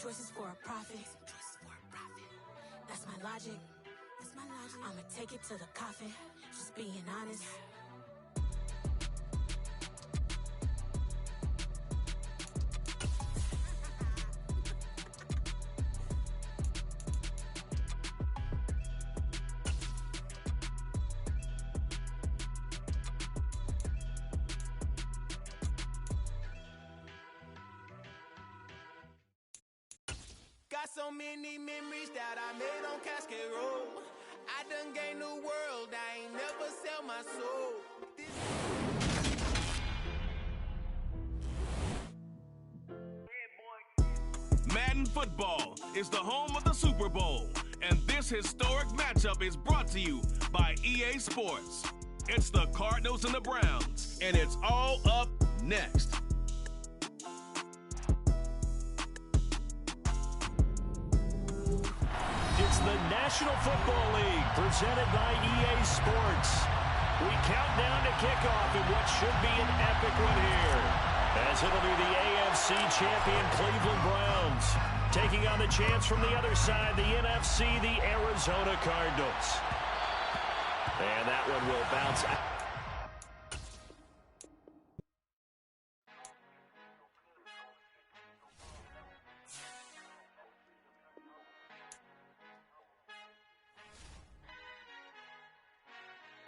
choices for a profit. That's my logic. I'ma take it to the coffin. Just being honest. Got so many memories that I made on Cascade Road. I done gained the world, I ain't never sell my soul. Madden Football is the home of the Super Bowl, and this historic matchup is brought to you by EA Sports. It's the Cardinals and the Browns, and it's all up next. It's the National Football League presented by EA Sports. We count down to kickoff in what should be an epic one here, as it'll be the AFC champion Cleveland Browns taking on the chance from the other side, the NFC, the Arizona Cardinals. And that one will bounce out.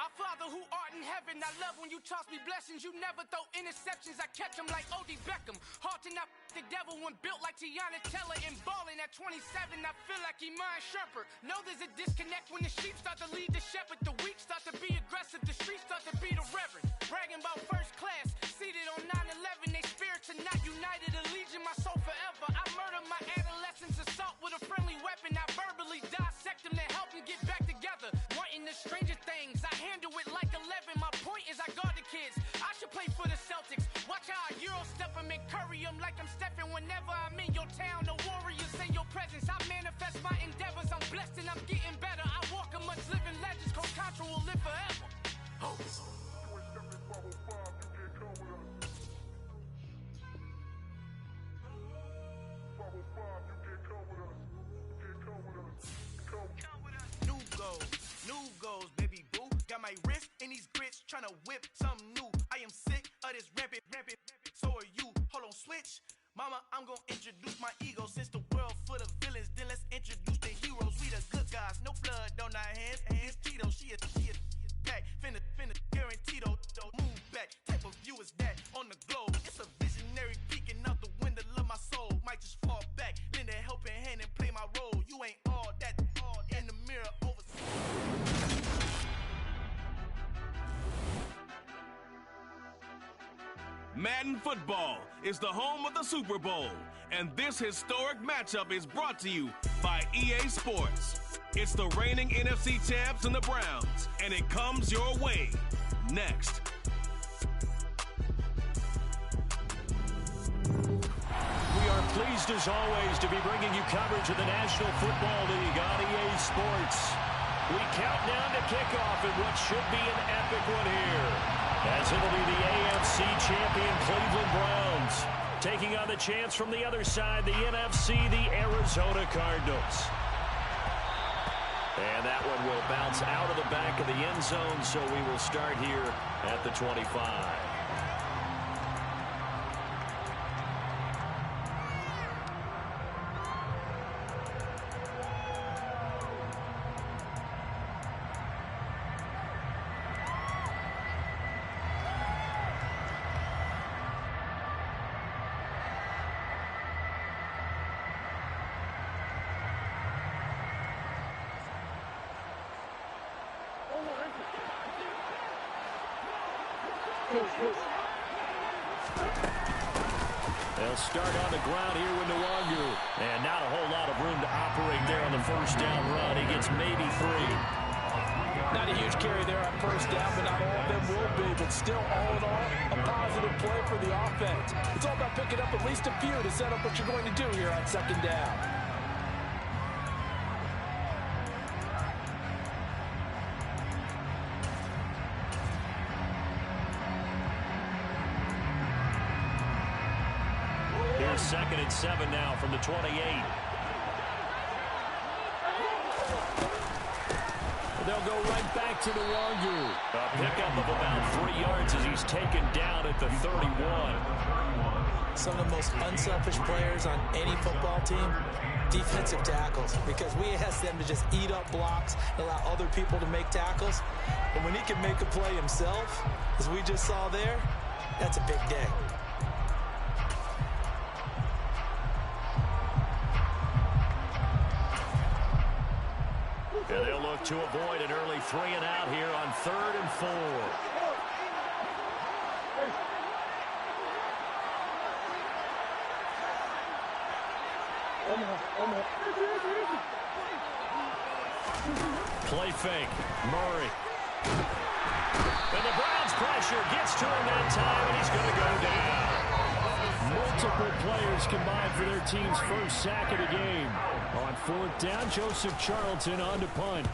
Our Father who art in heaven, I love when you toss me blessings. You never throw interceptions, I catch them like O.D. Beckham. Hard to not the devil when built like Tiana Teller. And balling at 27, I feel like Iman Shumpert. Know there's a disconnect when the sheep start to lead the shepherd. The weak start to be aggressive, the streets start to be the reverend. Bragging about first class, seated on 9/11. They spirits are not united, a legion, my soul forever. I murder my adolescence, assault with a friendly weapon. I verbally dissect them to help them get back together. Wanting the stranger things, I handle it like 11. My point is I guard the kids. I should play for the Celtics. Watch how I Euro step them and curry them like I'm Stephen. Whenever I'm in your town, the warriors in your presence. I manifest my endeavors. I'm blessed and I'm getting better. I walk amongst living legends. Coach Contra will live forever. Oh. New goals, baby boo. Got my wrist in these grits, tryna whip something new. I am sick of this rampant. So are you. Hold on, switch. Mama, I'm gonna introduce my ego. Since the world full of villains, then let's introduce the heroes. We the good guys, no blood on our hands. Hands Tito, she a pack. Finna, guaranteed. Move back. Type of view is that on the globe? It's a visionary peeking out the window of my soul. Might just fall back, lend a helping hand and play my role. You ain't all that. In the mirror over. Madden Football is the home of the Super Bowl, and this historic matchup is brought to you by EA Sports. It's the reigning NFC champs and the Browns, and it comes your way next. We are pleased as always to be bringing you coverage of the National Football League on EA Sports. We count down to kickoff in what should be an epic one here, as it'll be the AFC champion Cleveland Browns taking on the chance from the other side, the NFC, the Arizona Cardinals. And that one will bounce out of the back of the end zone, so we will start here at the 25. They'll start on the ground here with Nwangu. And not a whole lot of room to operate there on the first down run. He gets maybe 3. Not a huge carry there on first down, but not all of them will be. But still, all in all, a positive play for the offense. It's all about picking up at least a few to set up what you're going to do here on second down. 2nd and 7 now from the 28. They'll go right back to the long group. A pickup of about 3 yards as he's taken down at the 31. Some of the most unselfish players on any football team, defensive tackles, because we ask them to just eat up blocks and allow other people to make tackles. And when he can make a play himself, as we just saw there, that's a big day. And they'll look to avoid an early 3 and out here on 3rd and 4. Play fake. Murray. And the Browns pressure gets to him that time, and he's going to go down. Multiple players combined for their team's first sack of the game. On 4th down, Joseph Charlton on to punt.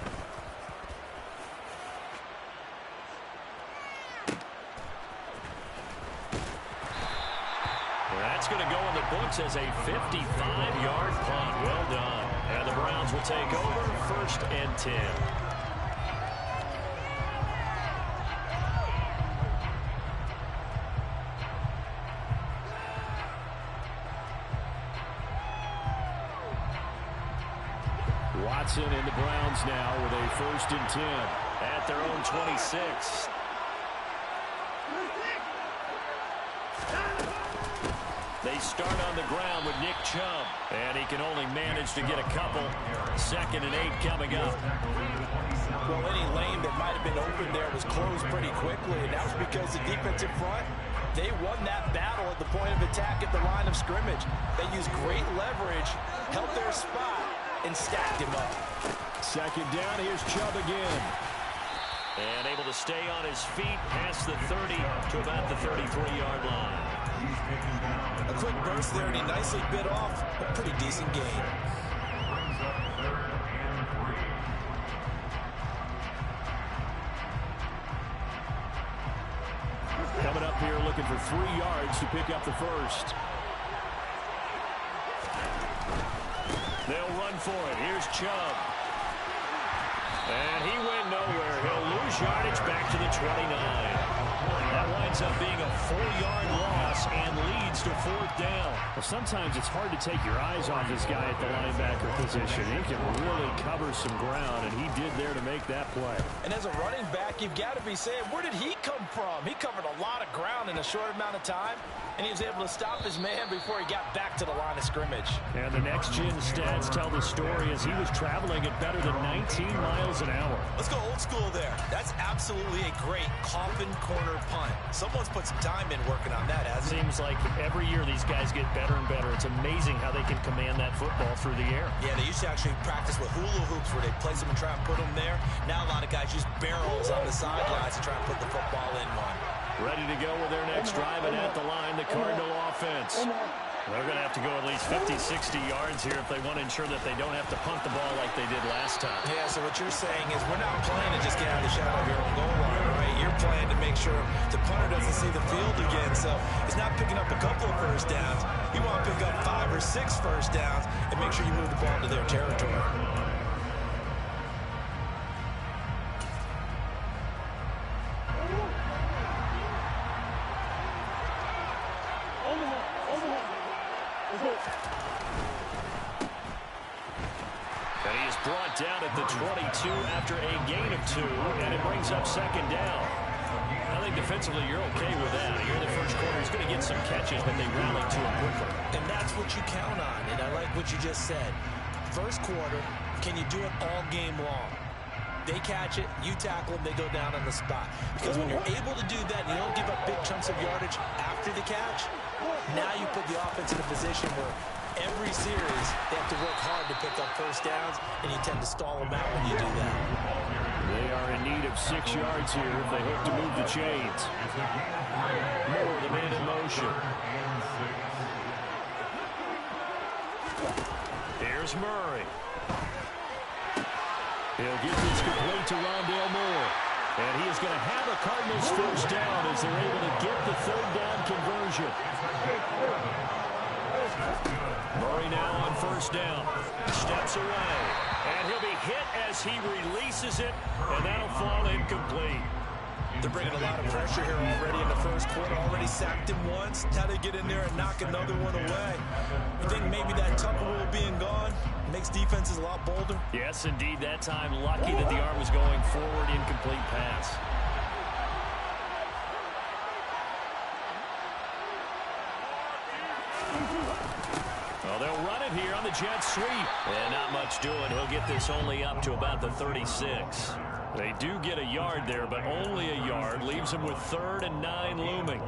That's going to go in the books as a 55-yard punt. Well done. And the Browns will take over 1st and 10. Watson and the Browns now with a 1st and 10 at their own 26. They start on the ground with Nick Chubb, and he can only manage to get a couple. 2nd and 8 coming up. Well, any lane that might have been open there was closed pretty quickly, and that was because the defensive front, they won that battle at the point of attack at the line of scrimmage. They used great leverage, held their spot, and stacked him up. 2nd down, here's Chubb again. And able to stay on his feet past the 30 to about the 33-yard line. A quick burst there, and he nicely bit off a pretty decent gain. Coming up here looking for 3 yards to pick up the first. They'll run for it. Here's Chubb. And he went nowhere. He'll lose yardage back to the 29. That winds up being a 4-yard loss and leads to 4th down. Well, sometimes it's hard to take your eyes off this guy at the linebacker position. He can really cover some ground, and he did there to make that play. And as a running back, you've got to be saying, where did he come from? He covered a lot of ground in a short amount of time, and he was able to stop his man before he got back to the line of scrimmage. And the next-gen stats tell the story as he was traveling at better than 19 miles an hour. Let's go old school there. That's absolutely a great coffin corner punt. Someone's put some time in working on that, hasn't it? Seems like every year these guys get better and better. It's amazing how they can command that football through the air. Yeah, they used to actually practice with hula hoops where they place them and try and put them there. Now a lot of guys use barrels on the sidelines to try and put the football in one. Ready to go with their next drive, and at the line, the Cardinal offense. They're going to have to go at least 50, 60 yards here if they want to ensure that they don't have to punt the ball like they did last time. Yeah, so what you're saying is we're not playing to just get out of the shadow of your own goal line, right? You're playing to make sure the punter doesn't see the field again. So it's not picking up a couple of first downs. You want to pick up 5 or 6 first downs and make sure you move the ball to their territory. And he is brought down at the 22 after a gain of 2, and it brings up 2nd down. I think defensively you're okay with that. Here in the first quarter, he's going to get some catches, but they rally to him quickly. And that's what you count on, and I like what you just said. First quarter, can you do it all game long? They catch it, you tackle them, they go down on the spot. Because when you're able to do that and you don't give up big chunks of yardage after the catch, now you put the offense in a position where every series they have to work hard to pick up first downs, and you tend to stall them out when you do that. They are in need of 6 yards here if they hope to move the chains. Moore, the man in motion. Here's Murray. He'll get this complete to Rondale Moore. And he is going to have a Cardinals first down as they're able to get the 3rd down conversion. first down. Steps away. And he'll be hit as he releases it, and that'll fall incomplete. They're bringing a lot of pressure here already in the first quarter. Already sacked him once. Now they get in there and knock another one away. I think maybe that Tucker rule being gone makes defenses a lot bolder. Yes, indeed. That time, lucky that the arm was going forward. Incomplete pass. Well, they'll run it here on the jet sweep. And not much doing. He'll get this only up to about the 36. They do get a yard there, but only a yard. Leaves them with 3rd and 9 looming.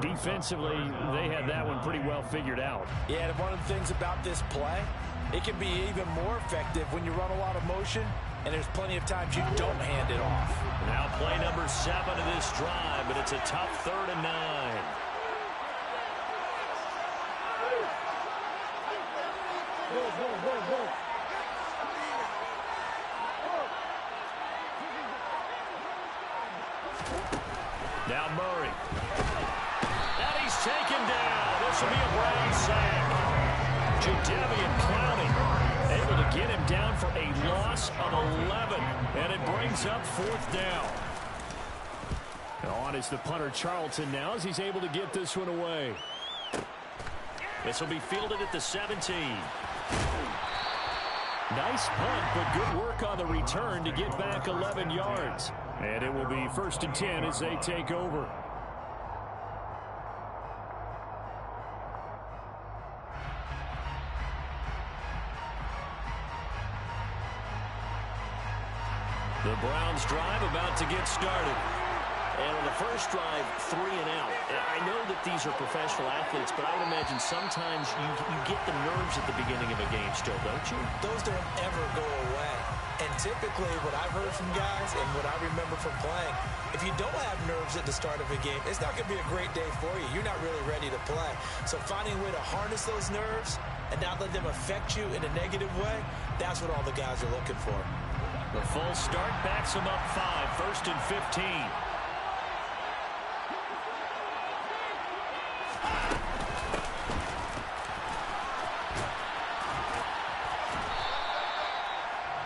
Defensively, they had that one pretty well figured out. Yeah, and one of the things about this play, it can be even more effective when you run a lot of motion, and there's plenty of times you don't hand it off. Now play number 7 of this drive, but it's a tough 3rd and 9. Now Murray. And he's taken down. This will be a Brown sack. Jadeveon Clowney able to get him down for a loss of 11. And it brings up 4th down. And on is the punter Charlton now as he's able to get this one away. This will be fielded at the 17. Nice punt, but good work on the return to get back 11 yards. And it will be 1st and 10 as they take over. The Browns drive about to get started. And on the first drive, 3 and out. I know that these are professional athletes, but I would imagine sometimes you get the nerves at the beginning of a game still, don't you? Those don't ever go away. And typically what I've heard from guys and what I remember from playing, if you don't have nerves at the start of a game, it's not going to be a great day for you. You're not really ready to play. So finding a way to harness those nerves and not let them affect you in a negative way, that's what all the guys are looking for. The full start backs them up 5, 1st and 15.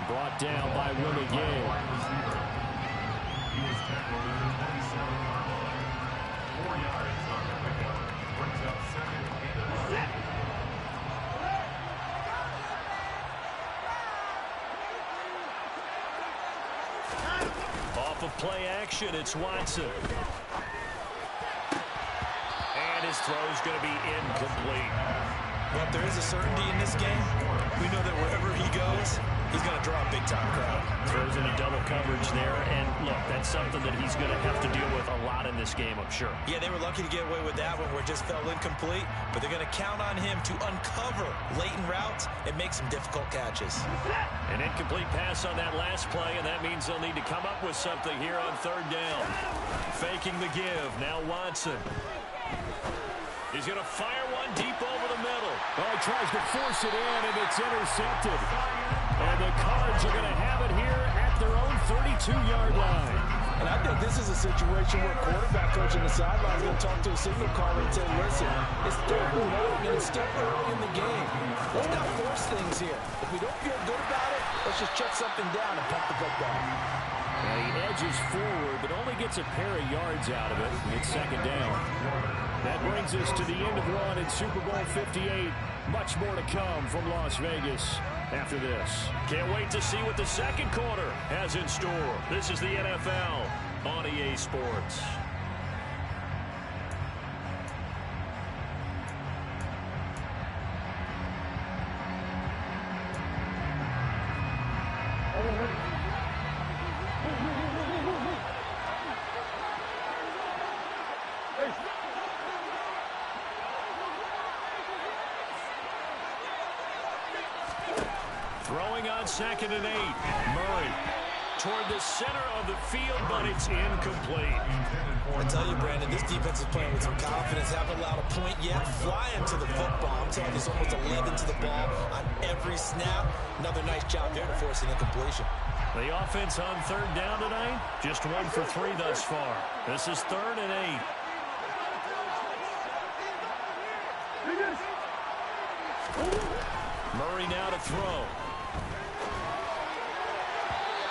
Brought down by Willie Gay. Off of play action, it's Watson. And his throw's going to be incomplete. But there is a certainty in this game. We know that wherever he goes, he's going to draw a big-time crowd. Throws into double coverage there, and look, that's something that he's going to have to deal with a lot in this game, I'm sure. Yeah, they were lucky to get away with that one where it just fell incomplete, but they're going to count on him to uncover latent routes and make some difficult catches. An incomplete pass on that last play, and that means they'll need to come up with something here on 3rd down. Faking the give, now Watson. He's going to fire one deep over the middle. Oh, he tries to force it in, and it's intercepted. And the Cards are going to have it here at their own 32-yard line. And I think this is a situation where quarterback coach on the sideline is going to talk to a signal caller and say, listen, it's 3rd and 9, and it's still early in the game. Let's not force things here. If we don't feel good about it, let's just check something down and pump the football. And he edges forward, but only gets a pair of yards out of it. It's 2nd down. That brings us to the end of one in Super Bowl 58. Much more to come from Las Vegas after this. Can't wait to see what the second quarter has in store. This is the NFL on EA Sports. Throwing on 2nd and 8. Murray toward the center of the field, but it's incomplete. I tell you, Brandon, this defense is playing with some confidence. Haven't allowed a point yet. Flying to the football. I'm telling you, it's almost 11 to the ball on every snap. Another nice job there to force an incompletion. The offense on 3rd down tonight, just 1 for 3 thus far. This is 3rd and 8. Murray now to throw.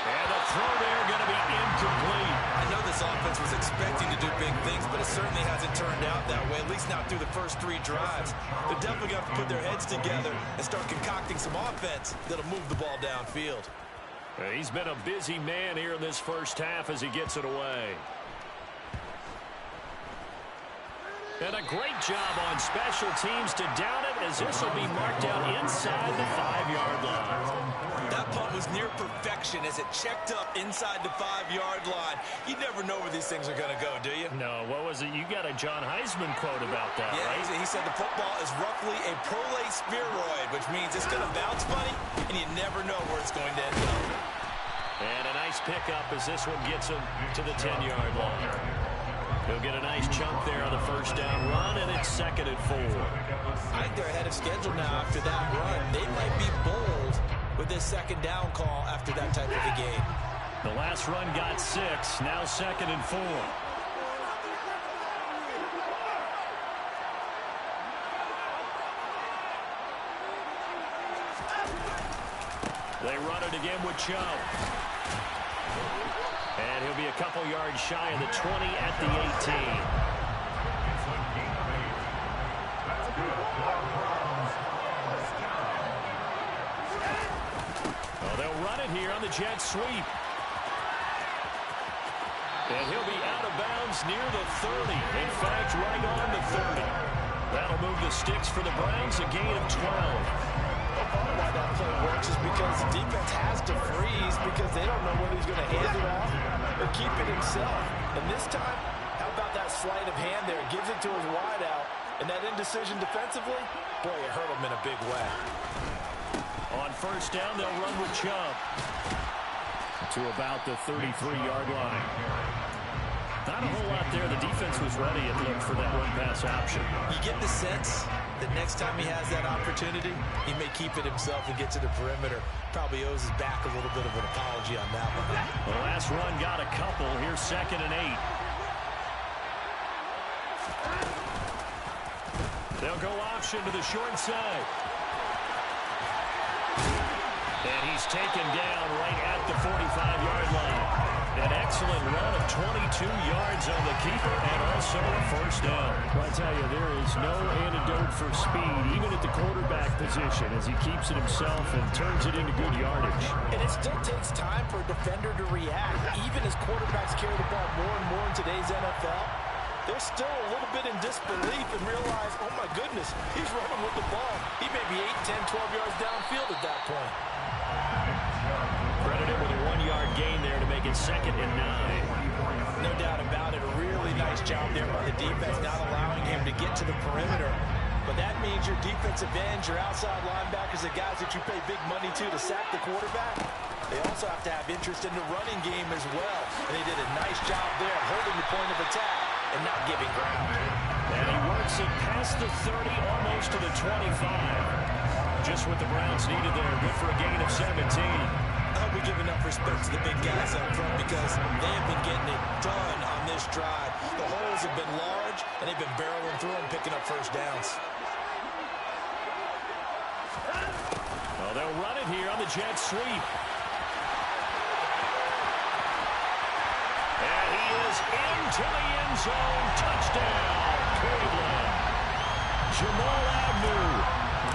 And the throw there going to be incomplete. I know this offense was expecting to do big things, but it certainly hasn't turned out that way, at least not through the first 3 drives. They're definitely going to have to put their heads together and start concocting some offense that'll move the ball downfield. He's been a busy man here in this first half as he gets it away. And a great job on special teams to down it, as this will be marked out inside the 5-yard line. That punt was near perfection as it checked up inside the 5-yard line. You never know where these things are going to go, do you? No, what was it? You got a John Heisman quote about that, yeah, right? He said the football is roughly a prolate spheroid, which means it's going to bounce funny, and you never know where it's going to end up. And a nice pickup as this one gets him to the 10-yard line. He'll get a nice chunk there on the first down run, and it's 2nd and 4. I think they're ahead of schedule now after that run. They might be bold with this 2nd down call after that type of a game. The last run got 6, now 2nd and 4. They run it again with Chubb. And he'll be a couple yards shy of the 20 at the 18. Oh, they'll run it here on the jet sweep. And he'll be out of bounds near the 30. In fact, right on the 30. That'll move the sticks for the Browns, a gain of 12. Part of why that play works is because the defense has to freeze because they don't know whether he's going to hand it off or keep it himself. And this time, how about that sleight of hand there? Gives it to his wideout. And that indecision defensively, boy, it hurt him in a big way. On first down, they'll run with Chubb to about the 33-yard line. Not a whole lot there. The defense was ready, it looked, for that run-pass option. You get the sense that next time he has that opportunity, he may keep it himself and get to the perimeter. Probably owes his back a little bit of an apology on that one. The last run got a couple. Here's 2nd and 8. They'll go option to the short side. And he's taken down right at the 45-yard line. An excellent run of 22 yards on the keeper and also a first down. Well, I tell you, there is no antidote for speed, even at the quarterback position, as he keeps it himself and turns it into good yardage. And it still takes time for a defender to react. Even as quarterbacks carry the ball more and more in today's NFL, they're still a little bit in disbelief and realize, oh my goodness, he's running with the ball. He may be 8, 10, 12 yards downfield at that point. Credited with a 1-yard gain there to make it 2nd and 9. No doubt about it. A really nice job there by the defense, not allowing him to get to the perimeter. But that means your defensive ends, your outside linebackers, the guys that you pay big money to sack the quarterback, they also have to have interest in the running game as well. And they did a nice job there, holding the point of attack and not giving ground. And he works it past the 30, almost to the 25. Just what the Browns needed there. Good for a gain of 17. I hope we give enough respect to the big guys up front because they have been getting it done on this drive. The holes have been large, and they've been barreling through them, picking up first downs. Well, they'll run it here on the jet sweep. And he is into the end zone. Touchdown, Cleveland. Jamal Agnew.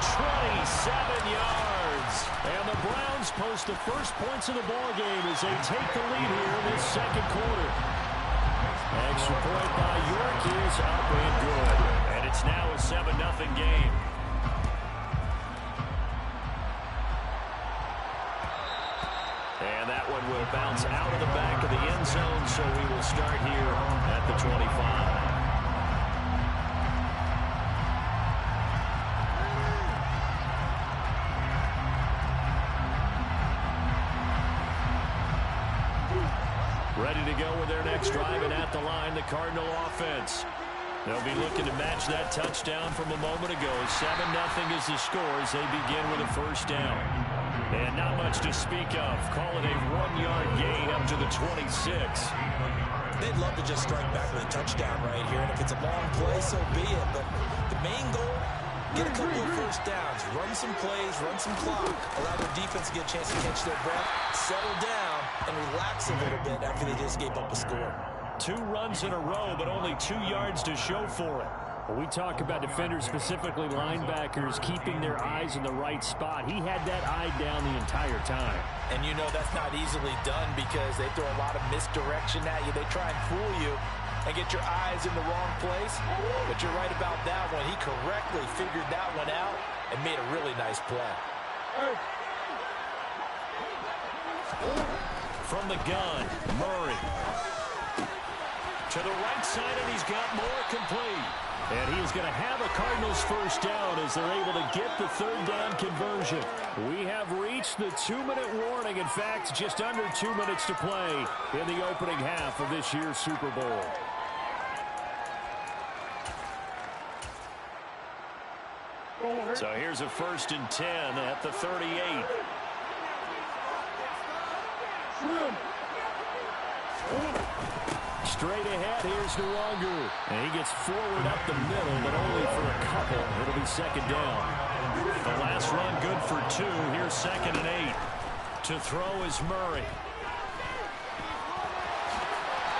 27 yards. And the Browns post the first points of the ball game as they take the lead here in this 2nd quarter. Extra point by York is up and good. And it's now a 7-0 game. And that one will bounce out of the back of the end zone, so we will start here at the 25. Ready to go with their next drive, and at the line, the Cardinal offense. They'll be looking to match that touchdown from a moment ago. 7-0 is the score as they begin with a first down. And not much to speak of. Call it a 1-yard gain up to the 26. They'd love to just strike back with a touchdown right here, and if it's a long play, so be it. But the main goal, get a couple of first downs, run some plays, run some clock, allow their defense to get a chance to catch their breath, settle down, and relax a little bit after they just gave up a score. 2 runs in a row, but only 2 yards to show for it. When we talk about defenders, specifically linebackers, keeping their eyes in the right spot, he had that eye down the entire time. And you know that's not easily done because they throw a lot of misdirection at you. They try and fool you and get your eyes in the wrong place. But you're right about that one. He correctly figured that one out and made a really nice play. From the gun, Murray. To the right side, and he's got more complete. And he is going to have a Cardinals first down as they're able to get the 3rd down conversion. We have reached the 2-minute warning. In fact, just under 2 minutes to play in the opening half of this year's Super Bowl. So here's a 1st and 10 at the 38. Straight ahead, here's Nwangu. And he gets forward up the middle, but only for a couple. It'll be 2nd down. The last run good for 2. Here's 2nd and 8. To throw is Murray.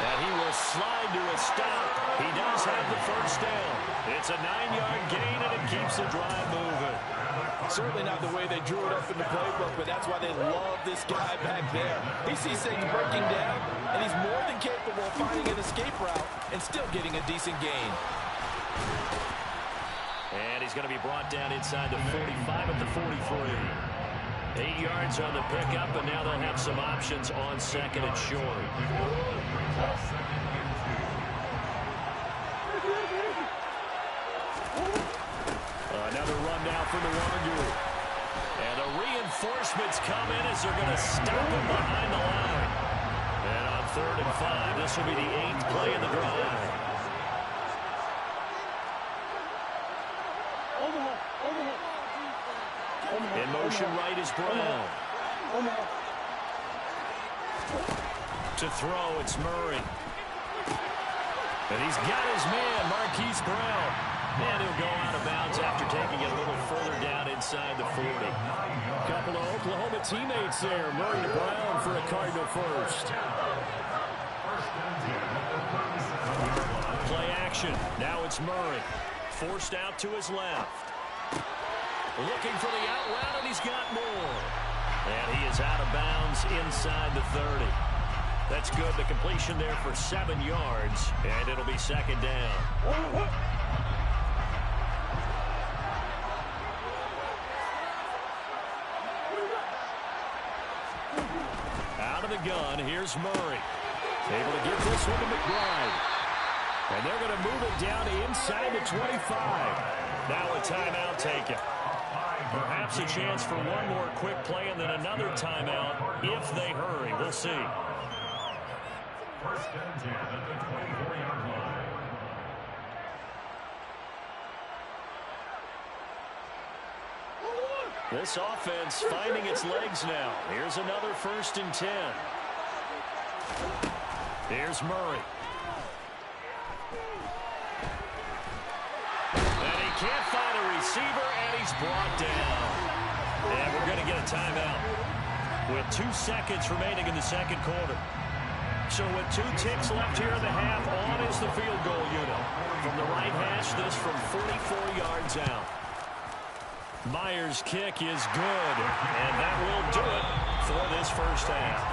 And he will slide to a stop. He does have the first down. It's a 9-yard gain, and it keeps the drive moving. Certainly not the way they drew it up in the playbook, but that's why they love this guy back there. He sees things breaking down, and he's more than capable of finding an escape route and still getting a decent gain. And he's going to be brought down inside the 45 at the 43. 8 yards on the pickup, and now they'll have some options on 2nd and short. Another run now for Nwangu. And the reinforcements come in as they're going to stop him behind the line. And on 3rd and 5, this will be the 8th play of the drive. In motion right is Brown. To throw, it's Murray. And he's got his man, Marquise Brown. And he'll go out of bounds after taking it a little further down inside the 40. Couple of Oklahoma teammates there. Murray to Brown for a Cardinal first. Play action. Now it's Murray. Forced out to his left. Looking for the out route, and he's got more. And he is out of bounds inside the 30. That's good. The completion there for 7 yards, and it'll be 2nd down. Out of the gun, here's Murray. Able to get this one to McBride. And they're going to move it down to inside the 25. Now a timeout taken. Perhaps a chance for one more quick play and then another timeout if they hurry. We'll see. 1st and 10 at the 24-yard line. This offense finding its legs now. Here's another 1st and 10. Here's Murray. And he can't find a receiver, and he's brought down. And we're going to get a timeout with 2 seconds remaining in the 2nd quarter. So with 2 ticks left here in the half, on is the field goal unit. From the right hash, this from 44 yards out. Myers' kick is good, and that will do it for this first half.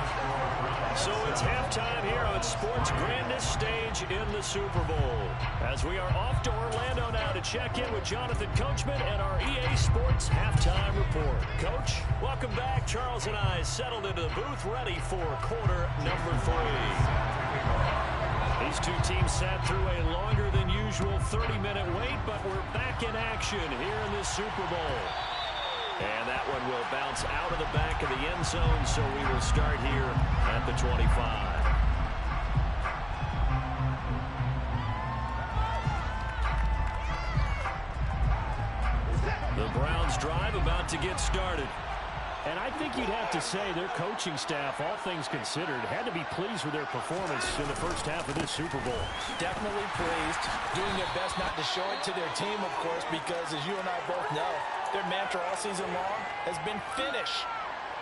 So it's halftime here on sports' grandest stage in the Super Bowl. As we are off to Orlando now to check in with Jonathan Coachman and our EA Sports halftime report. Coach, welcome back. Charles and I settled into the booth ready for quarter number 3. These 2 teams sat through a longer than usual 30-minute wait, but we're back in action here in this Super Bowl. And that one will bounce out of the back of the end zone, so we will start here at the 25. The Browns drive about to get started. And I think you'd have to say their coaching staff, all things considered, had to be pleased with their performance in the first half of this Super Bowl. Definitely pleased. Doing their best not to show it to their team, of course, because as you and I both know, their mantra all season long has been finish.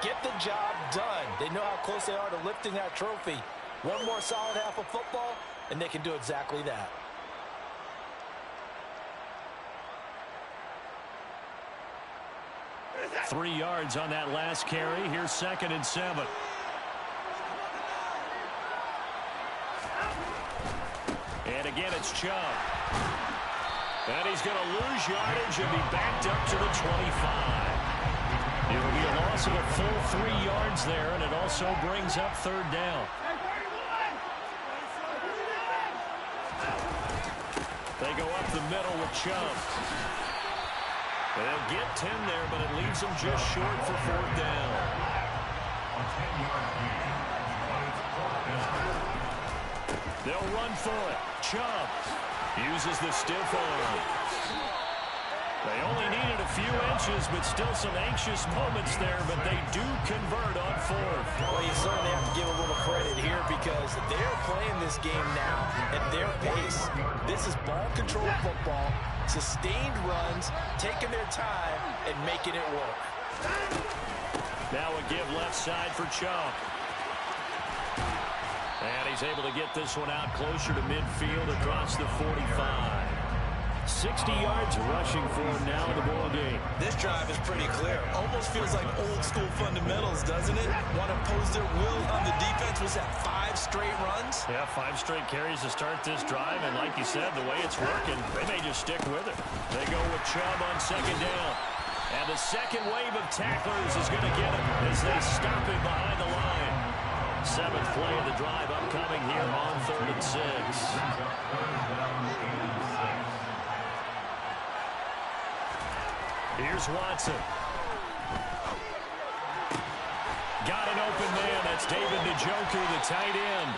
Get the job done. They know how close they are to lifting that trophy. One more solid half of football, and they can do exactly that. Three yards on that last carry. Here's 2nd and 7. And again, it's Chubb. And he's going to lose yardage and be backed up to the 25. It'll be a loss of a full 3 yards there, and it also brings up 3rd down. They go up the middle with Chubb. They'll get 10 there, but it leaves them just short for 4th down. They'll run for it. Chubb uses the stiff arm. They only needed a few inches, but still some anxious moments there, but they do convert on 4th. Well, you certainly have to give a little credit here because they're playing this game now at their pace. This is ball control football, sustained runs, taking their time, and making it work. Now a give left side for Chubb. And he's able to get this one out closer to midfield across the 45. 60 yards rushing for him now in the ball game. This drive is pretty clear. Almost feels like old school fundamentals, doesn't it? Want to impose their will on the defense. Was that 5 straight runs? Yeah, 5 straight carries to start this drive, and like you said, the way it's working, they may just stick with it. They go with Chubb on 2nd down. And the second wave of tacklers is going to get him as they stop him behind the line. 7th play of the drive upcoming here on 3rd and 6. Here's Watson. Got an open man. That's David Njoku, the tight end.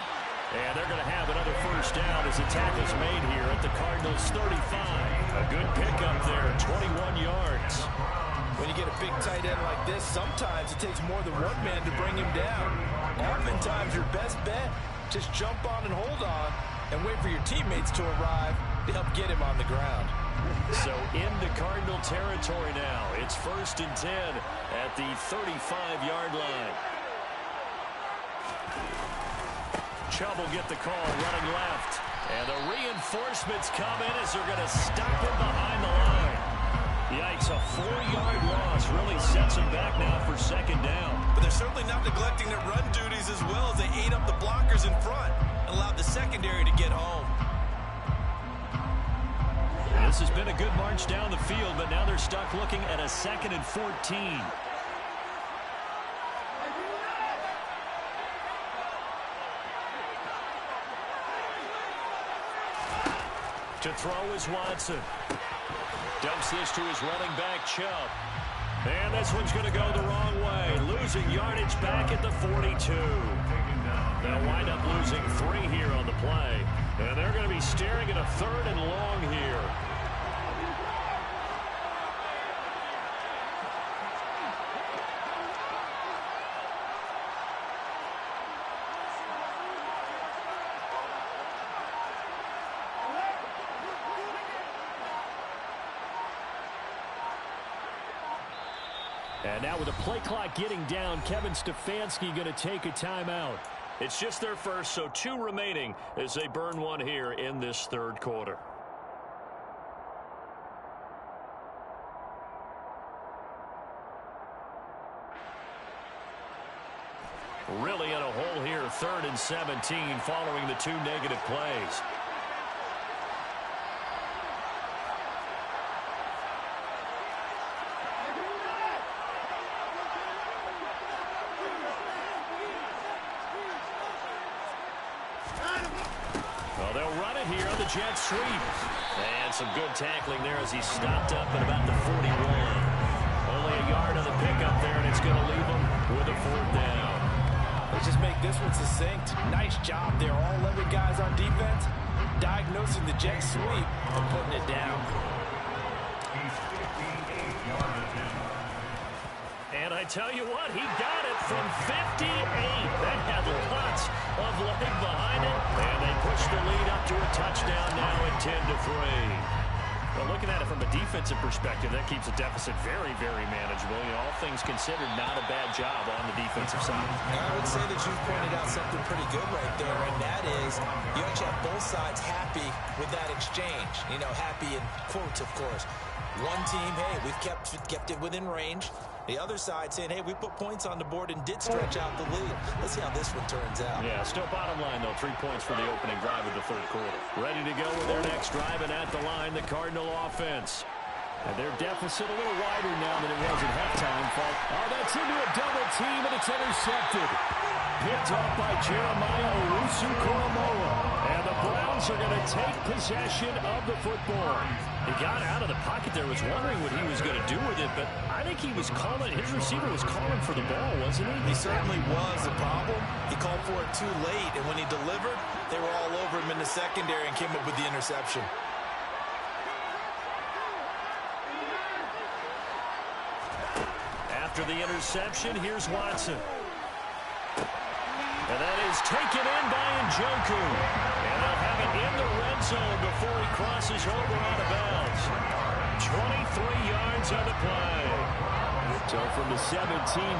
And they're going to have another 1st down as the tackle's made here at the Cardinals' 35. A good pickup there, 21 yards. When you get a big tight end like this, sometimes it takes more than one man to bring him down. Oftentimes, your best bet, just jump on and hold on and wait for your teammates to arrive to help get him on the ground. So into Cardinal territory now. It's 1st and 10 at the 35-yard line. Chubb will get the call running left. And the reinforcements come in as they're going to stop him behind the line. Yikes, a 4-yard loss really sets him back now for 2nd down. But they're certainly not neglecting their run duties as well as they ate up the blockers in front and allowed the secondary to get home. This has been a good march down the field, but now they're stuck looking at a 2nd and 14. To throw is Watson. Dumps this to his running back, Chubb. And this one's going to go the wrong way. Losing yardage back at the 42. They'll wind up losing 3 here on the play. And they're going to be staring at a 3rd and long here. And now with the play clock getting down, Kevin Stefanski going to take a timeout. It's just their first, so 2 remaining as they burn one here in this 3rd quarter. Really in a hole here, 3rd and 17 following the 2 negative plays. Well, they'll run it here on the jet sweep. And some good tackling there as he stopped up at about the 41. Only a yard on the pickup there, and it's going to leave him with a 4th down. Let's just make this one succinct. Nice job there. All 11 guys on defense diagnosing the jet sweep and putting it down. And a I tell you what, he got it from 58. That had lots of leg behind it. And they push the lead up to a touchdown now at 10-3. Well, looking at it from a defensive perspective, that keeps the deficit very, very manageable. You know, all things considered, not a bad job on the defensive side. I would say that you've pointed out something pretty good right there, and that is you actually have both sides happy with that exchange. You know, happy in quotes, of course. One team, hey, we've kept it within range. The other side saying, hey, we put points on the board and did stretch out the lead. Let's see how this one turns out. Yeah, still bottom line, though. 3 points for the opening drive of the third quarter. Ready to go with their next drive, and at the line, the Cardinal offense. And their deficit a little wider now than it was at halftime. Oh, that's into a double team, and it's intercepted. Picked off by Jeremiah Owusu-Koramoah. And the Browns are going to take possession of the football. He got out of the pocket there, was wondering what he was going to do with it, but I think he was calling, his receiver was calling for the ball, wasn't he? He certainly was. The problem, he called for it too late, and when he delivered, they were all over him in the secondary and came up with the interception. After the interception, here's Watson. And that is taken in by Njoku. And they'll have it in the red zone before he crosses over out of bounds. 23 yards on the play. So from the 17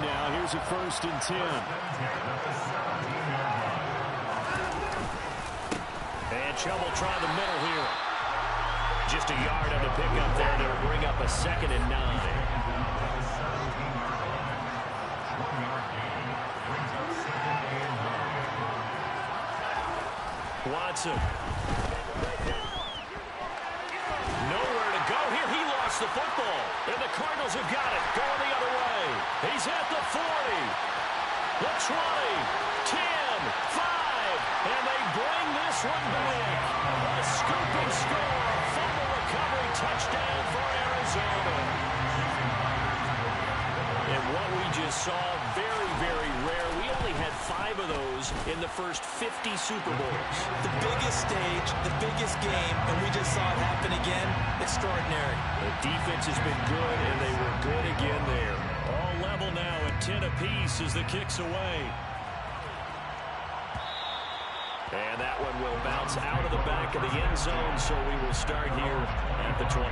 now, here's a 1st and 10. And Chubb will try the middle here. Just a yard on the pickup there. They'll bring up a 2nd and 9. Watson. Nowhere to go here. He lost the football. And the Cardinals have got it. Going the other way. He's at the 40. The 20. 10. 5. And they bring this one back. A scooping score. Fumble recovery. Touchdown for Arizona. And what we just saw, very, very rare. We only had 5 of those in the first 50 Super Bowls. The biggest stage, the biggest game, and we just saw it happen again. Extraordinary. The defense has been good, and they were good again there. All level now at 10 apiece as the kick's away. And that one will bounce out of the back of the end zone, so we will start here at the 25.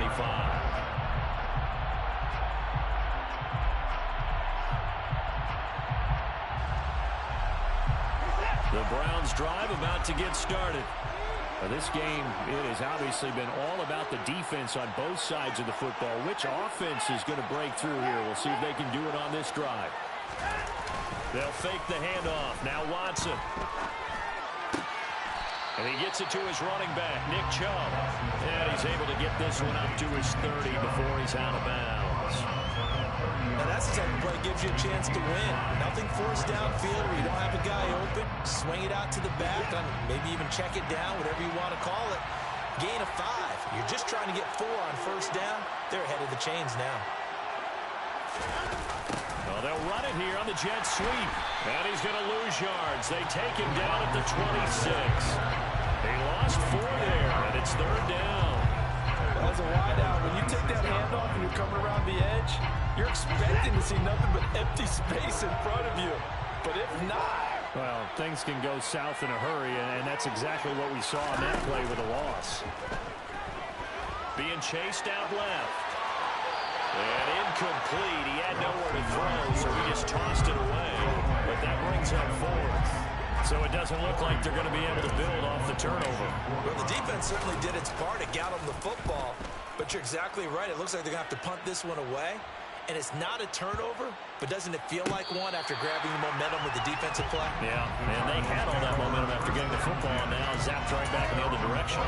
The Browns drive about to get started. Now this game, it has obviously been all about the defense on both sides of the football. Which offense is going to break through here? We'll see if they can do it on this drive. They'll fake the handoff. Now Watson. And he gets it to his running back, Nick Chubb. And he's able to get this one up to his 30 before he's out of bounds. Now that's the type of play that gives you a chance to win. Nothing forced downfield where you don't have a guy open. Swing it out to the back, maybe even check it down, whatever you want to call it. Gain of 5. You're just trying to get 4 on 1st down. They're ahead of the chains now. Well, they'll run it here on the jet sweep. And he's going to lose yards. They take him down at the 26. He lost 4 there, and it's 3rd down. Well, as a wideout, when you take that handoff and you're coming around the edge, you're expecting to see nothing but empty space in front of you. But if not... Well, things can go south in a hurry, and that's exactly what we saw on that play with a loss. Being chased out left. And incomplete. He had nowhere to throw, so he just tossed it away. But that brings up 4th. So it doesn't look like they're going to be able to build off the turnover. Well, the defense certainly did its part. It got them the football. But you're exactly right. It looks like they're going to have to punt this one away. And it's not a turnover, but doesn't it feel like one after grabbing the momentum with the defensive play? Yeah, and they had all that momentum after getting the football, and now zapped right back in the other direction.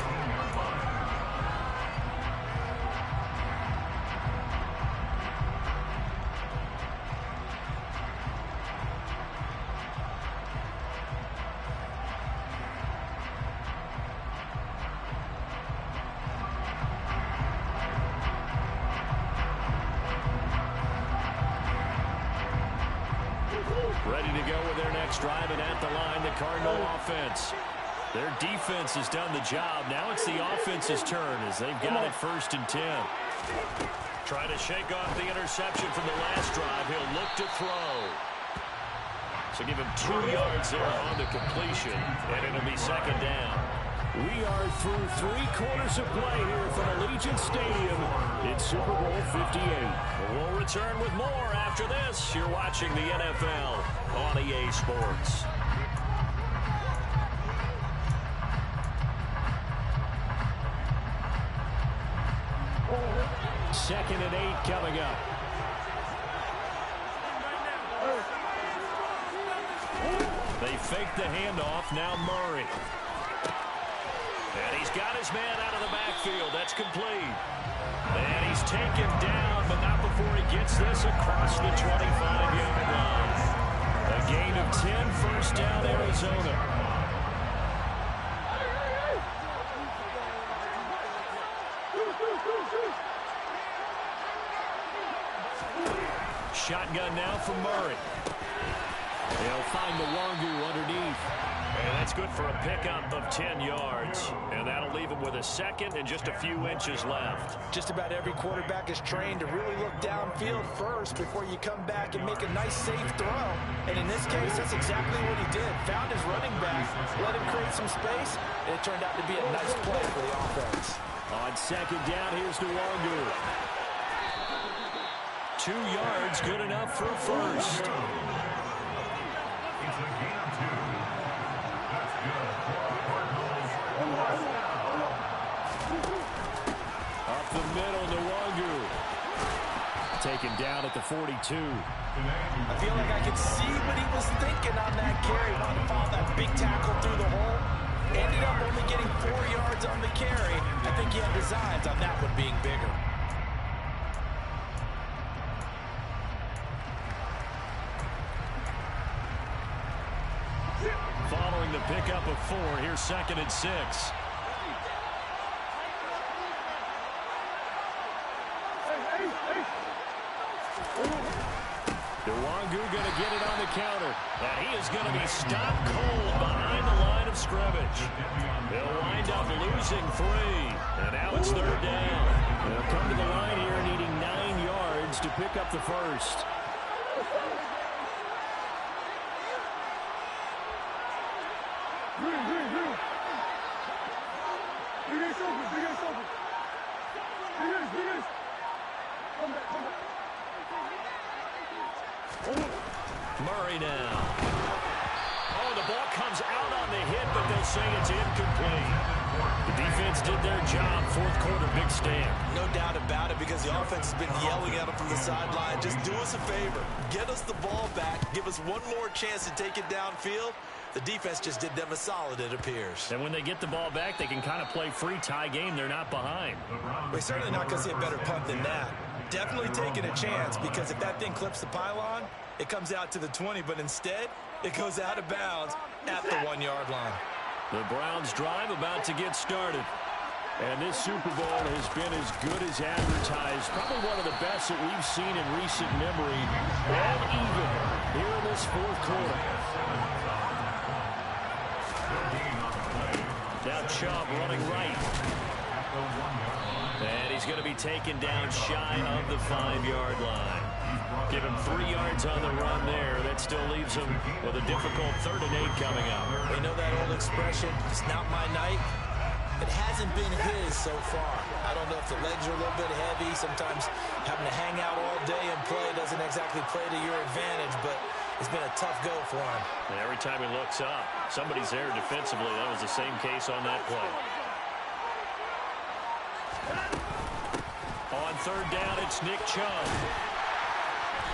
Ready to go with their next drive, and at the line, the Cardinal offense. Their defense has done the job. Now it's the offense's turn as they've got it 1st and 10. Trying to shake off the interception from the last drive. He'll look to throw. So give him 2 yards there on the completion, and it'll be second down. We are through 3 quarters of play here from Allegiant Stadium. It's Super Bowl 58. We'll return with more after this. You're watching the NFL on EA Sports. Second and 8 coming up. They fake the handoff. Now Murray. And he's got his man out of the backfield. That's complete. And he's taken down, but not before he gets this across the 25-yard line. A gain of 10, first down, Arizona. Shotgun now for Murray. They'll find the Wangu underneath. And that's good for a pickup of 10 yards. And that'll leave him with a second and just a few inches left. Just about every quarterback is trained to really look downfield first before you come back and make a nice, safe throw. And in this case, that's exactly what he did. Found his running back, let him create some space, and it turned out to be a nice play for the offense. On second down, here's the Wangu. 2 yards, good enough for first. Up the middle, Nwangu. Taken down at the 42. I feel like I could see what he was thinking on that carry. Wanted to follow that big tackle through the hole. Ended up only getting 4 yards on the carry. I think he had designs on that one being bigger. Following the pickup of 4, here's second and 6. Nwangu going to get it on the counter. And he is going to be stopped cold behind the line of scrimmage. They'll wind up losing 3. And now it's third down. They'll come to the line here needing 9 yards to pick up the first. Murray now. Oh, the ball comes out on the hit, but they'll say it's incomplete. The defense did their job. Fourth quarter, big stand. No doubt about it, because the offense has been yelling at them from the sideline. Just do us a favor. Get us the ball back. Give us one more chance to take it downfield. The defense just did them a solid, it appears. And when they get the ball back, they can kind of play free tie game. They're not behind. We're certainly not going to see a better punt than that. Definitely taking a chance, because if that thing clips the pylon, it comes out to the 20, but instead, it goes out of bounds at the 1-yard line. The Browns drive about to get started. And this Super Bowl has been as good as advertised. Probably one of the best that we've seen in recent memory. All even here in this fourth quarter. Now Chubb running right. And he's going to be taken down shy of the 5-yard line. Give him 3 yards on the run there. That still leaves him with a difficult 3rd and 8 coming up. We know that old expression, it's not my night. It hasn't been his so far. I don't know if the legs are a little bit heavy. Sometimes having to hang out all day and play doesn't exactly play to your advantage, but it's been a tough go for him. And every time he looks up, somebody's there defensively. That was the same case on that play. On 3rd down, it's Nick Chubb.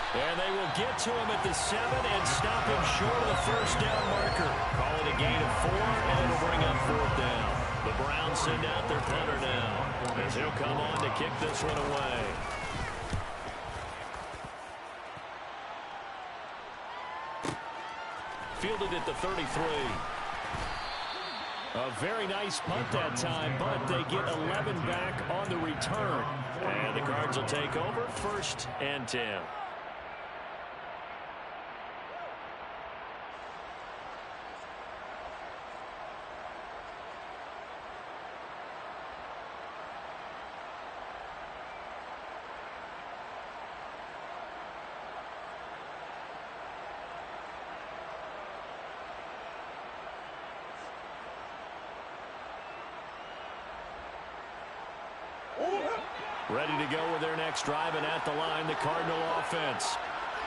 And they will get to him at the 7 and stop him short of the first down marker. Call it a gain of 4, and it'll bring up 4th down. The Browns send out their punter now, as he'll come on to kick this one away. Fielded at the 33. A very nice punt that time, but they get 11 back on the return. And the Cards will take over, 1st and 10. Ready to go with their next drive, and at the line, the Cardinal offense.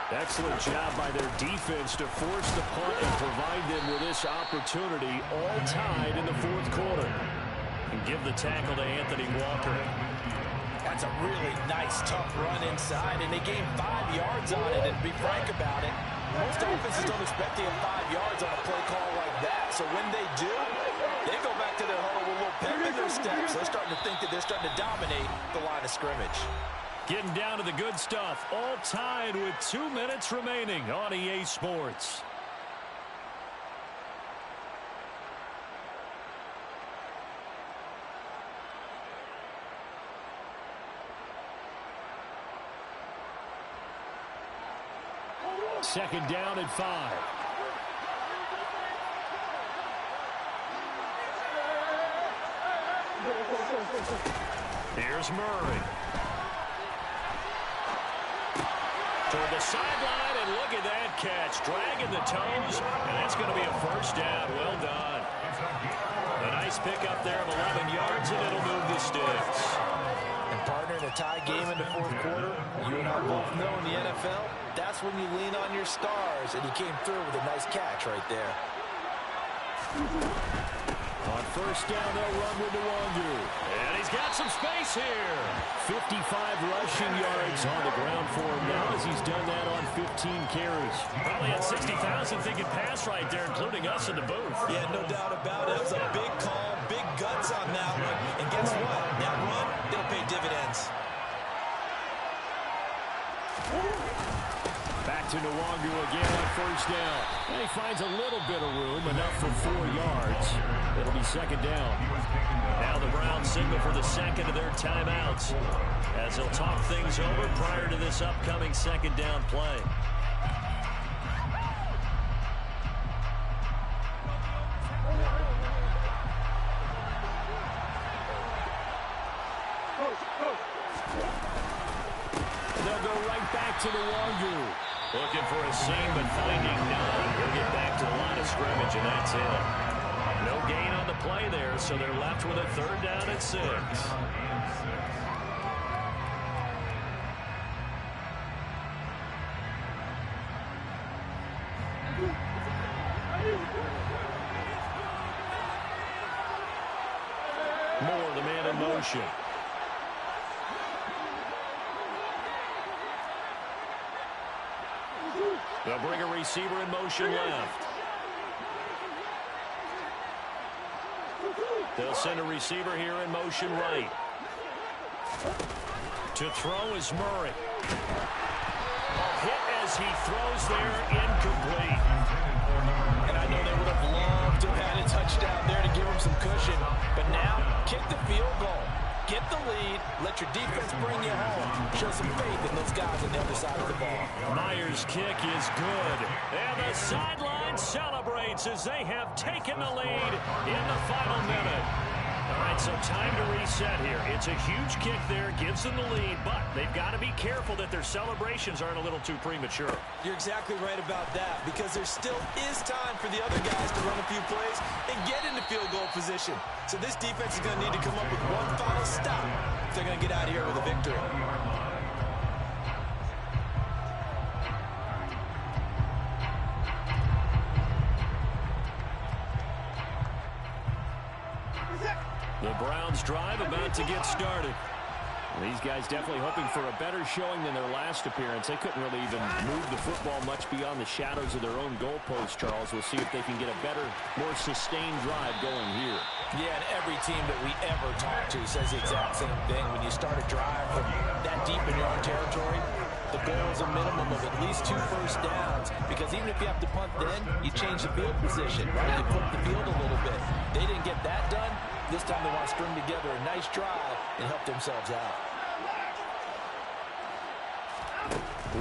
Excellent job by their defense to force the punt and provide them with this opportunity, all tied in the fourth quarter. And give the tackle to Anthony Walker. That's a really nice, tough run inside, and they gained 5 yards on it. And to be frank about it, most offenses don't expect to get 5 yards on a play call like that. So when they do, they go back to their huddle with a little pep in their steps. They're starting to think that they're starting to dominate the line of scrimmage. Getting down to the good stuff, all tied with 2 minutes remaining on EA Sports. Second down and 5. Here's Murray. Toward the sideline, and look at that catch. Dragging the toes, and that's going to be a first down. Well done. A nice pickup there of 11 yards, and it'll move the sticks. And partner, in a tie game in the fourth quarter, you and I both know in the NFL, that's when you lean on your stars, and he came through with a nice catch right there. On first down, they'll run with Nwangu. And he's got some space here. 55 rushing yards on the ground for him now as he's done that on 15 carries. Probably had 60,000 thinking pass right there, including us in the booth. Yeah, no doubt about it. That was a big call, big guts on that one. And guess what? That run, it'll pay dividends. Back to Nwangu again on first down. And he finds a little bit of room, enough for 4 yards. It'll be second down. Now the Browns signal for the second of their timeouts as they'll talk things over prior to this upcoming second down play. They'll go right back to Nwangu. Looking for a seam, but finding none. He'll get back to the line of scrimmage, and that's it. No gain on the play there, so they're left with a third down and 6. Moore, the man in motion. They'll bring a receiver in motion left. They'll send a receiver here in motion right. To throw is Murray. A hit as he throws there, incomplete. And I know they would have loved to have had a touchdown there to give them some cushion. But now, kick the field goal. Get the lead, let your defense bring you home. Show some faith in those guys on the other side of the ball. Myers' kick is good. And the sideline celebrates as they have taken the lead in the final minute. All right, so time to reset here. It's a huge kick there, gives them the lead, but they've got to be careful that their celebrations aren't a little too premature. You're exactly right about that, because there still is time for the other guys to run a few plays and get into field goal position. So this defense is going to need to come up with one final stop if they're going to get out of here with a victory. The Browns drive about to get started. These guys definitely hoping for a better showing than their last appearance. They couldn't really even move the football much beyond the shadows of their own goalpost, Charles. We'll see if they can get a better, more sustained drive going here. Yeah, and every team that we ever talk to says the exact same thing. When you start a drive from that deep in your own territory, the goal is a minimum of at least 2 first downs, because even if you have to punt then, you change the field position, right? You flip the field a little bit. They didn't get that done. This time they want to string together a nice drive and help themselves out.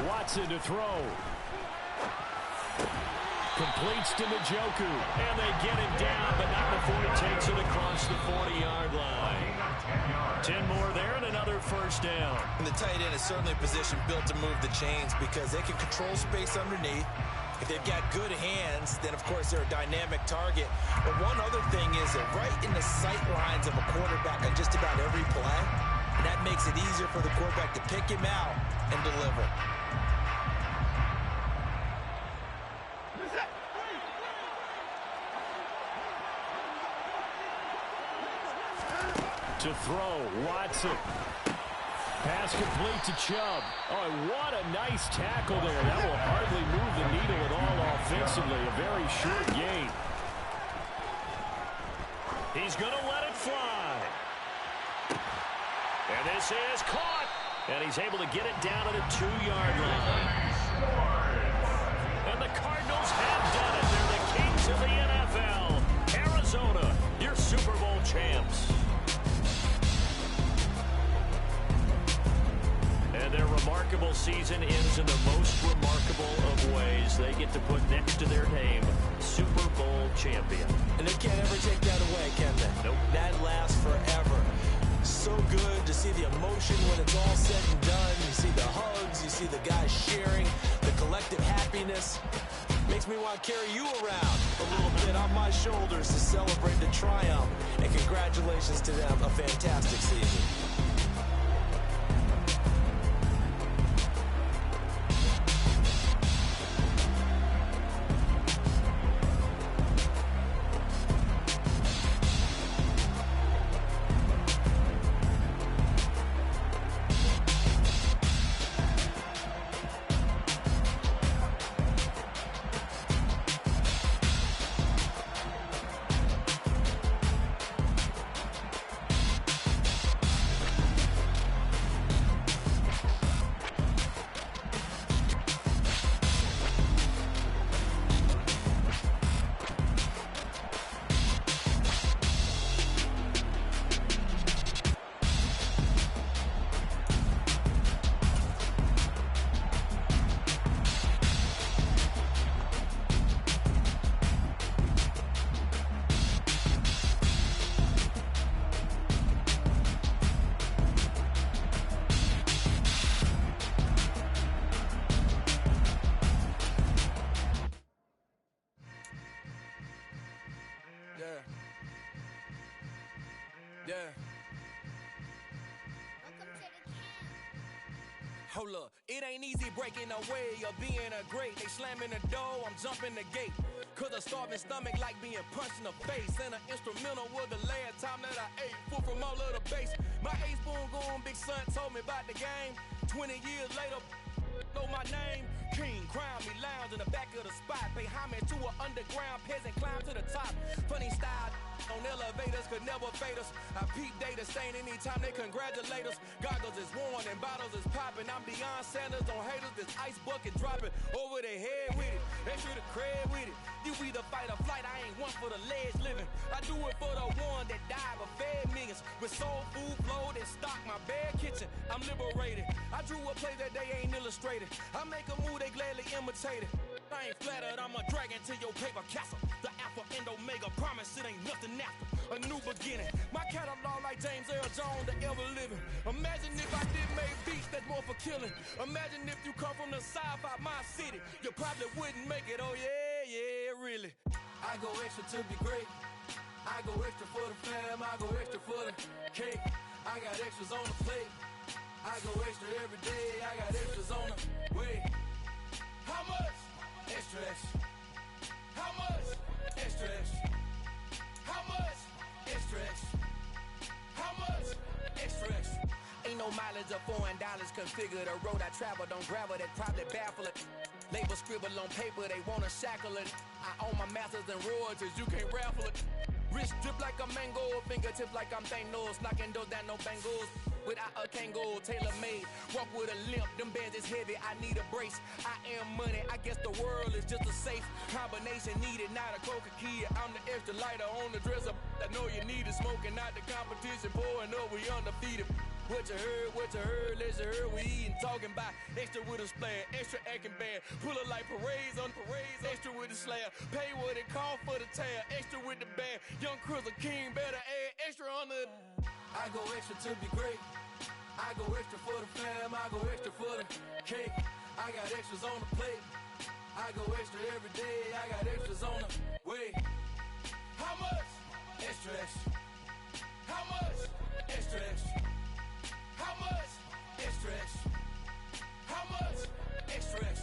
Watson to throw. Completes to Njoku. And they get him down, but not before he takes it across the 40-yard line. 10 more there and another first down. And the tight end is certainly a position built to move the chains because they can control space underneath. If they've got good hands, then of course they're a dynamic target. But one other thing is that right in the sight lines of a quarterback on just about every play, And that makes it easier for the quarterback to pick him out and deliver. To throw, Watson. Pass complete to Chubb. Oh, what a nice tackle there. That will hardly move the needle at all offensively. A very short gain. He's going to let it fly. And this is caught. And he's able to get it down to the 2-yard line. And the Cardinals have done it. They're the kings of the NFL. Arizona, your Super Bowl champs. And their remarkable season ends in the most remarkable of ways. They get to put next to their name, Super Bowl champion. And they can't ever take that away, can they? Nope. That lasts forever. So good to see the emotion when it's all said and done. You see the hugs, you see the guys sharing, the collective happiness. Makes me want to carry you around a little bit on my shoulders to celebrate the triumph. And congratulations to them, a fantastic season. Hold up, it ain't easy breaking away or being a great. They slamming the door, I'm jumping the gate. Cause a starving stomach like being punched in the face. And an instrumental was the last time that I ate. Full from all of the bass. My ace boom goon big son told me about the game. 20 years later, know my name. King, crown me, lounge in the back of the spot. Pay homage to an underground peasant, climb to the top. Funny style on elevators could never fade us. I peep data stain anytime they congratulate us. Goggles is worn and bottles is popping. I'm beyond Sanders on haters. This ice bucket dropping over their head with it. They should have cred with it. You either fight or flight. I ain't one for the ledge living. I do it for the one that died but fed millions. With soul food flowed and stocked my bare kitchen. I'm liberated. I drew a play that they ain't illustrated. I make a move they gladly imitate it. I ain't flattered, I'm a dragon to your paper castle. The Alpha and Omega promise it ain't nothing after. A new beginning. My catalog like James Earl Jones, the ever living. Imagine if I did make beats that's more for killing. Imagine if you come from the south out my city. You probably wouldn't make it, oh yeah, really. I go extra to be great. I go extra for the fam, I go extra for the cake. I got extras on the plate. I go extra every day, I got extras on the way. How much? Extra, extra. How much? Extra, extra. How much? Extra, extra. How much? Extra, extra. Ain't no mileage of $4 configure the road I travel. Don't gravel that probably baffle it. Label scribble on paper, they wanna shackle it. I own my masters and royalties, you can't raffle it. Wrist drip like a mango, fingertips like I'm Thanos. Knocking those down, no bangles. Without a Kango, tailor-made. Walk with a limp, them bands is heavy, I need a brace. I am money, I guess the world is just a safe combination needed, not a coca key. I'm the extra lighter on the dresser. I know you need it, smoking out the competition, pouring up, we undefeated. What you heard, let's you heard, we eating, talking about extra with a splash, extra acting bad. Pull it like parades on parades, extra with the slab. Pay what it cost for the tab, extra with the bag. Young Crizzle King, better add extra on the... I go extra to be great. I go extra for the fam, I go extra for the cake. I got extras on the plate. I go extra every day, I got extras on the way. How much? Extra, extra. How much? Extra, extra. How much? Extra, extra. How much? Extra, extra.